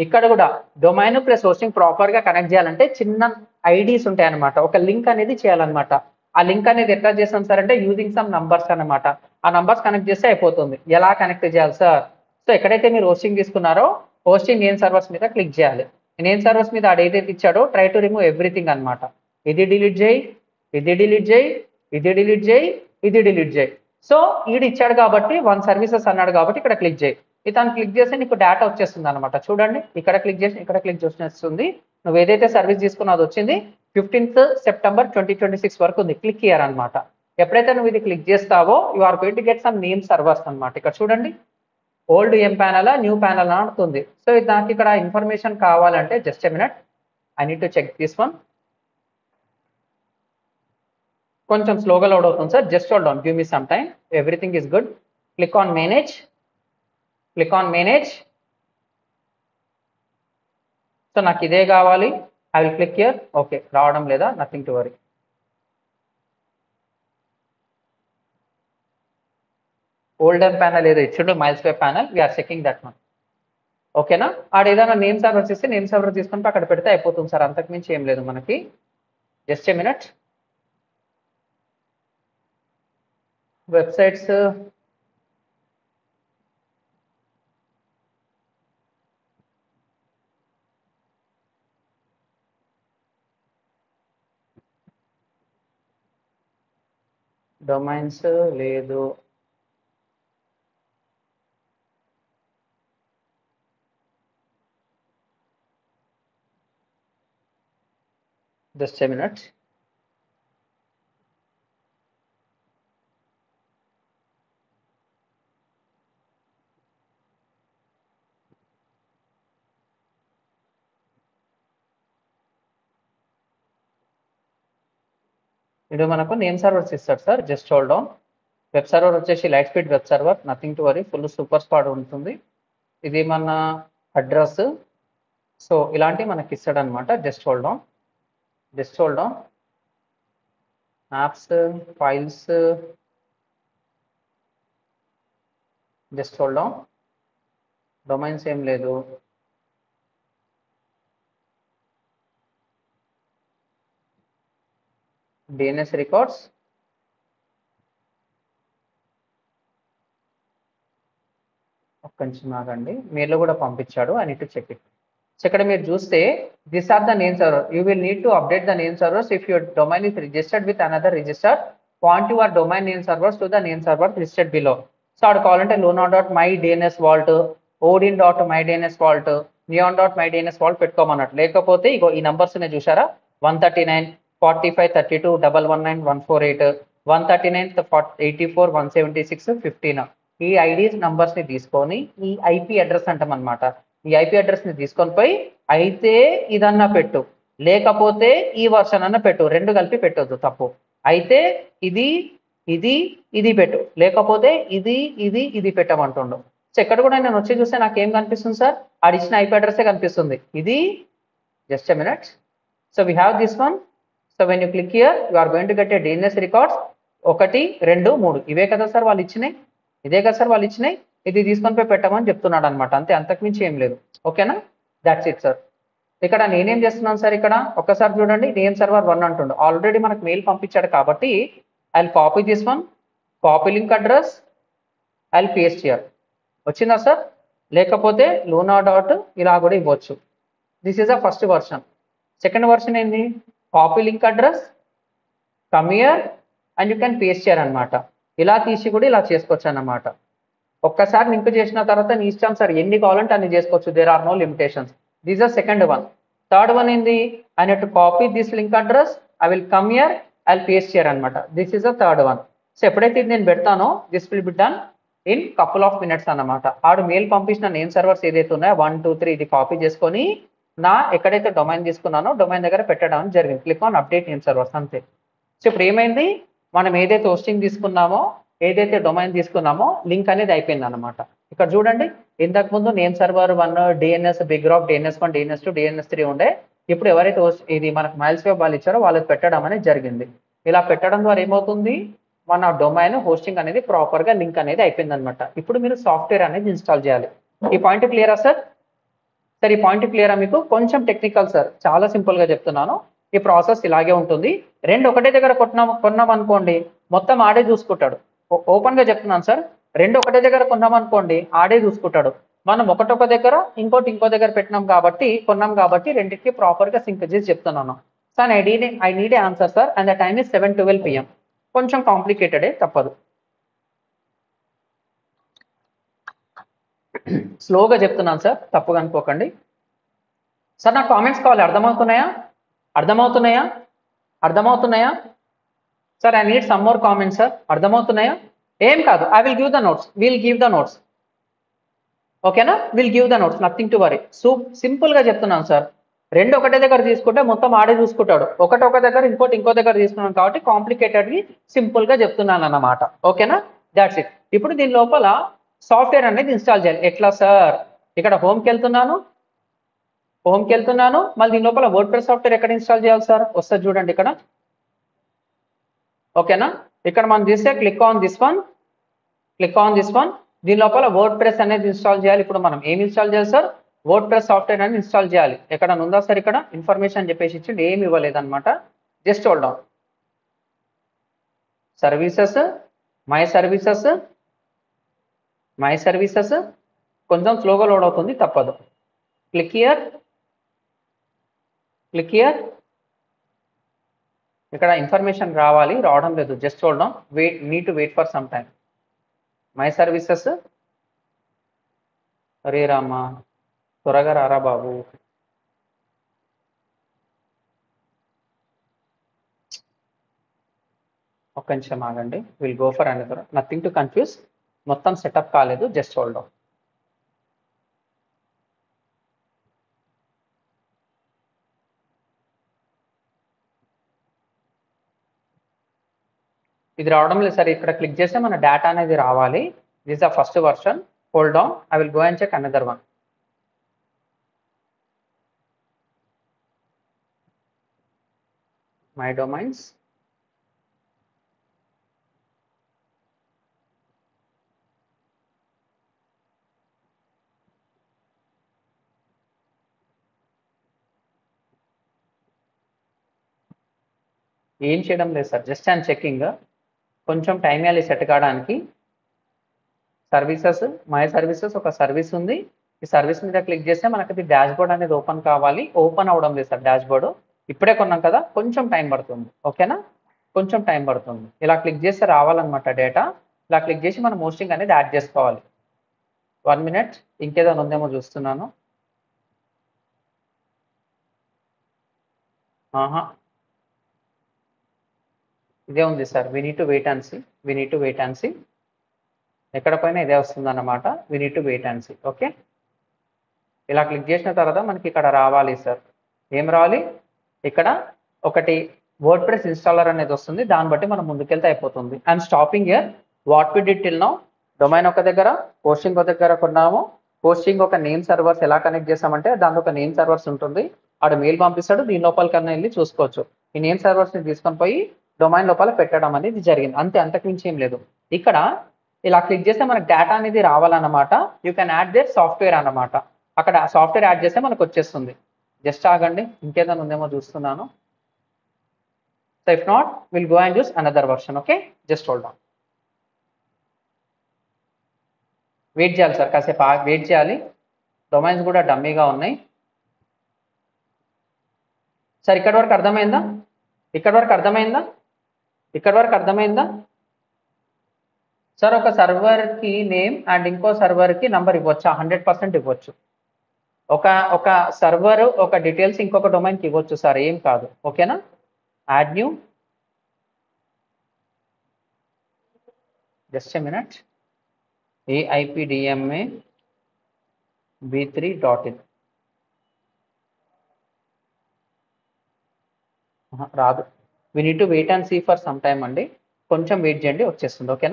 ఇక్కడ కూడా domain plus hosting proper గా కనెక్ట్ చేయాలంటే చిన్న ఐడీస్ ఉంటాయి అనమాట. ఒక లింక్ అనేది చేయాలన్నమాట. ఆ లింక్ అనేది ఎట్లా చేస్తాం సార్ అంటే యూజింగ్ సమ్ నంబర్స్ అనమాట. ఆ నంబర్స్ కనెక్ట్ చేస్తే అయిపోతుంది. ఎలా కనెక్ట్ చేయాలి సార్? సో ఎక్కడైతే మీరు హోస్టింగ్ తీసుకున్నారో హోస్టింగ్ నేమ్ సర్వర్స్ మీద క్లిక్ చేయాలి. నేమ్ సర్వర్స్ మీద ఆడ ఏదైతే ఇచ్చాడో ట్రై టు రిమూవ్ ఎవ్రీథింగ్ అనమాట. ఇది డిలీట్ చేయి, ఇది డిలీట్ చేయి, ఇది డిలీట్ చేయి, ఇది డిలీట్ చేయి. సో ఈడు ఇచ్చాడు కాబట్టి 1 సర్వీసెస్ అన్నాడు కాబట్టి ఇక్కడ క్లిక్ చేయి. ఇతను క్లిక్ చేస్తే నీకు డేటా వచ్చేస్తుంది అనమాట. చూడండి ఇక్కడ క్లిక్ చేసి ఇక్కడ క్లిక్ చేస్తుంది. నువ్వు ఏదైతే సర్వీస్ తీసుకున్నా అది వచ్చింది. 15th September 2026 వరకు ఉంది. క్లిక్ హియర్ అనమాట. ఎప్పుడైతే నువ్వు ఇది క్లిక్ చేస్తావో you are going to get some name servers అనమాట. ఇక్కడ చూడండి ఓల్డ్ ఎం ప్యానల్ న్యూ ప్యానల్ అని అవుతుంది. సో నాకు ఇక్కడ ఇన్ఫర్మేషన్ కావాలంటే just a minute, I need to check this one. కొంచెం స్లోగా లోడ్ అవుతుంది sir, just hold on, give me some time. Everything is good. Click on manage, click on manage. So నాకు ఇదే కావాలి. I will click here. Okay రావడం లేదా, nothing to worry. Old M panel ఏదో ఇచ్చిండు MilesWeb panel, we're checking that one. ఓకేనా? ఆడ ఏదైనా నేమ్ సర్వర్స్ ఇస్తే నేమ్ సర్వర్ తీసుకుంటే అక్కడ పెడితే అయిపోతుంది సార్, అంతకుమించి ఏం లేదు మనకి. Just a minute. Websites domains లేదు. Just a minute. ఇది మనకు నేమ్ సర్వర్స్ ఇస్తాడు sir, just hold on. Web server వచ్చేసి light speed web server, nothing to worry, full super speed ఉంటుంది. ఇది మన అడ్రస్. సో ఇలాంటివి మనకి ఇస్తాడు అనమాట. Just hold on, just hold on. Apps, files, just hold on. Domains ఏం లేదు. డిఎన్ఎస్ రికార్డ్స్, ఒక్క నిమిషం ఆగండి, మెయిల్లో కూడా పంపించాడు, I need to check it. So ఇక్కడ మీరు చూస్తే this are the name server. You will need to update the name servers if your domain is registered with another register. Point your domain name servers to the name server listed below. So అక్కడ కావాలంటే luna.mydnsvault, odin.mydnsvault, neon.mydnsvault పెట్టుకోమన్నట్టు. లేకపోతే ఇగో ఈ numbers ఉన్నాయి చూసారా, 139 45 32 119 148 139 84 176 15. ఈ IDs numbers ని తీసుకొని ఈ ఐపీ అడ్రస్ అంటాం అనమాట. ఈ ఐపీ అడ్రస్ ని తీసుకొని పోయి అయితే ఇదన్నా పెట్టు, లేకపోతే ఈ వర్షన్ అన్న పెట్టు, రెండు కలిపి పెట్టొద్దు, తప్పు. అయితే ఇది ఇది ఇది పెట్టు, లేకపోతే ఇది ఇది ఇది పెట్టమంటుండు. సో ఎక్కడ కూడా నేను వచ్చి చూస్తే నాకు ఏం కనిపిస్తుంది సార్, అడిషనల్ ఐపీ అడ్రస్సే కనిపిస్తుంది. ఇది just a minute. So we have this one. So when you click here you are going to get a DNS records 1 2 3. ఇవే కదా సార్ వాళ్ళు ఇచ్చినాయి, ఇదే కదా సార్ వాళ్ళు ఇచ్చినాయి. ఇది తీసుకొని పోయి పెట్టమని చెప్తున్నాడు అనమాట, అంతే, అంతకుమించి ఏం లేదు. ఓకేనా? That's it sir. ఇక్కడ నేనేం చేస్తున్నాను సార్, ఇక్కడ ఒక్కసారి చూడండి, నేమ్ సర్వర్ 1 అంటుండు. ఆల్రెడీ మనకు మెయిల్ పంపించాడు కాబట్టి I will copy this one, copy link address, I will paste here. వచ్చిందా సార్? లేకపోతే లూనా డాట్ ఇలా కూడా ఇవ్వచ్చు. This is the first version. Second version ఏంది, copy link address, come here and you can paste here అనమాట. ఇలా తీసి కూడా ఇలా చేసుకోవచ్చు అన్నమాట. ఒక్కసారి లింక్ చేసిన తర్వాత నీ ఇష్టం సార్, ఎన్ని కావాలంటే అన్ని చేసుకోవచ్చు, there are no limitations. This the second one. Third one ఏంది, I need to copy this link address, I will come here, I will paste here అనమాట. This is the third one. So ఎప్పుడైతే ఇది నేను పెడతానో this will be done in couple of minutes అన్నమాట. ఆడు mail పంపించిన name servers ఏదైతే ఉన్నాయో 1 2 3 ఇది కాపీ చేసుకొని నా ఎక్కడైతే డొమైన్ తీసుకున్నానో డొమైన్ దగ్గర పెట్టడం జరిగింది. Click on update name servers, అంతే. సో ఇప్పుడు ఏమైంది, మనం ఏదైతే హోస్టింగ్ తీసుకున్నామో, ఏదైతే డొమైన్ తీసుకున్నామో లింక్ అనేది అయిపోయింది అనమాట. ఇక్కడ చూడండి, ఇంతకు ముందు name server 1, DNS, big graph, DNS1, DNS2, DNS3 ఉండే. ఇప్పుడు ఎవరైతే ఇది మనకు మైల్స్ వెబ్ వాళ్ళు ఇచ్చారో వాళ్ళకి పెట్టడం అనేది జరిగింది. ఇలా పెట్టడం ద్వారా ఏమవుతుంది, మన డొమైన్ హోస్టింగ్ అనేది ప్రాపర్ గా లింక్ అనేది అయిపోయింది అనమాట. ఇప్పుడు మీరు సాఫ్ట్వేర్ అనేది ఇన్స్టాల్ చేయాలి. ఈ పాయింట్ క్లియరా సార్? సార్ ఈ పాయింట్ క్లియరా మీకు? కొంచెం టెక్నికల్ సార్, చాలా సింపుల్గా చెప్తున్నాను. ఈ ప్రాసెస్ ఇలాగే ఉంటుంది. రెండు ఒకటే దగ్గర కొన్నాం అనుకోండి, మొత్తం ఆడే చూసుకుంటాడు. ఓపెన్గా చెప్తున్నాను సార్, రెండు ఒకటే దగ్గర కొన్నాం అనుకోండి, ఆడే చూసుకుంటాడు. మనం ఒకటొక దగ్గర ఇంకోటి ఇంకో దగ్గర కొన్నాం కాబట్టి రెండింటికి ప్రాపర్గా సింక్ చేసి చెప్తున్నాను. Sir I need answer sir, and the time is 7:12 PM. కొంచెం కాంప్లికేటెడే, తప్పదు. స్లోగా చెప్తున్నాను సార్, తప్పుగా అనుకోకండి. సార్ నా కామెంట్స్ కావాలి, అర్థమవుతున్నాయా? Sir I need some more comments sir. అర్థమవుతున్నాయా? ఏం కాదు, I will give the notes. ఓకేనా? Will give the notes, nothing to worry. సింపుల్గా చెప్తున్నాను సార్, రెండు ఒకటే దగ్గర తీసుకుంటే మొత్తం ఆడే చూసుకుంటాడు. ఒక దగ్గర ఇంకో దగ్గర తీసుకున్నాను కాబట్టి కాంప్లికేటెడ్ని సింపుల్గా చెప్తున్నాను అన్నమాట. ఓకేనా? That's it. ఇప్పుడు దీని లోపల సాఫ్ట్వేర్ అనేది ఇన్స్టాల్ చేయాలి. ఎట్లా సార్? ఇక్కడ హోమ్కి వెళ్తున్నాను, మళ్ళీ దీని లోపల వర్డ్ ప్రెస్ సాఫ్ట్వేర్ ఎక్కడ ఇన్స్టాల్ చేయాలి సార్? వస్తుంది చూడండి ఇక్కడ. ఓకేనా? ఇక్కడ మనం చూస్తే క్లిక్ ఆన్ దిస్ వన్. దీని లోపల వర్డ్ ప్రెస్ అనేది ఇన్స్టాల్ చేయాలి. ఇప్పుడు మనం ఏం ఇన్స్టాల్ చేయాలి సార్? వర్డ్ ప్రెస్ సాఫ్ట్వేర్ అనేది ఇన్స్టాల్ చేయాలి. ఎక్కడ ఉందా సార్? ఇక్కడ ఇన్ఫర్మేషన్ చెప్పేసి ఇచ్చింది, ఏమి ఇవ్వలేదన్నమాట. Just hold down. Services, my services కొంచెం స్లోగా లోడ్ అవుతుంది, తప్పదు. Click here. ఇక్కడ ఇన్ఫర్మేషన్ రావడం లేదు, just hold on. Need to wait for some time. My services, అరే రామా, త్వరగా రారా బాబు. ఒక్క నిమిషం ఆగండి, will go for another. Nothing to confuse, మొత్తం సెటప్ కాలేదు, జస్ట్ హోల్డ్ ఆన్. ఇది రావడం లేదు సార్. ఇక్కడ క్లిక్ చేస్తే మన డేటా అనేది రావాలి. This the first version. Hold on, I will go and check another one. My domains, ఏం చేయడం లేదు సార్, జస్ట్ ఐమ్ చెకింగ్. కొంచెం టైం ఇవ్వాలి సెట్ కావడానికి. సర్వీసెస్, మై సర్వీసెస్ ఒక సర్వీస్ ఉంది. ఈ సర్వీస్ మీద క్లిక్ చేస్తే మనకి ఇది డాష్ బోర్డ్ అనేది ఓపెన్ కావాలి. ఓపెన్ అవడం లేదు సార్ డాష్ బోర్డు. ఇప్పుడే కొన్నాం కదా, కొంచెం టైం పడుతుంది. ఓకేనా? కొంచెం టైం పడుతుంది. ఇలా క్లిక్ చేస్తే రావాలన్నమాట డేటా. ఇలా క్లిక్ చేసి మనం హోస్టింగ్ అనేది యాడ్ చేసుకోవాలి. 1 minute, ఇంకేదైనా ఉందేమో చూస్తున్నాను. ఇదే ఉంది sir. We need to wait and see. ఎక్కడ పైన ఇదే వస్తుంది అన్నమాట. We need to wait and see. Okay, ఇలా క్లిక్ చేసిన తర్వాత మనకి ఇక్కడ రావాలి సార్. ఏం రావాలి? ఇక్కడ ఒకటి వర్డ్ ప్రెస్ ఇన్స్టాలర్ అనేది వస్తుంది. దాన్ని బట్టి మనం ముందుకెళ్తే అయిపోతుంది. I'm stopping here. What we did till now, domain ఒక దగ్గర, హోస్టింగ్ ఒక దగ్గర కొన్నాము. హోస్టింగ్ ఒక నేమ్ సర్వర్స్ ఎలా కనెక్ట్ చేసామంటే దాని ఒక నేమ్ సర్వర్స్ ఉంటుంది. ఆడు మెయిల్ పంపిస్తాడు, దీని లోపల కన్నా వెళ్ళి చూసుకోవచ్చు. ఈ నేమ్ సర్వర్స్ని తీసుకొని పోయి డొమైన్ లోపల పెట్టడం అనేది జరిగింది. అంతే, అంతకుమించి ఏం లేదు. ఇక్కడ ఇలా క్లిక్ చేస్తే మనకు డేటా అనేది రావాలన్నమాట. You can add their software అన్నమాట. అక్కడ సాఫ్ట్వేర్ యాడ్ చేస్తే మనకు వచ్చేస్తుంది. జస్ట్ ఆగండి, ఇంకేదైనా ఉందేమో చూస్తున్నాను. So if not, will go and use another version. Okay, just hold on. Wait చేయాలి సార్, కాసేపు వెయిట్ చేయాలి. డొమైన్స్ కూడా డమ్మీగా ఉన్నాయి సార్. ఇక్కడ వరకు అర్థమైందా సార్? ఒక సర్వర్కి నేమ్ అండ్ ఇంకో సర్వర్కి నంబర్ ఇవ్వచ్చా? 100% ఇవ్వచ్చు. ఒక సర్వర్ ఒక డీటెయిల్స్ ఇంకొక డొమైన్కి ఇవ్వచ్చు సార్, ఏం కాదు. ఓకేనా? Add new, just a minute. AIPDMA v3.in రాదు. We need to wait and see for some time అండి. కొంచెం వెయిట్ చేయండి, వచ్చేస్తుంది. ఓకేనా?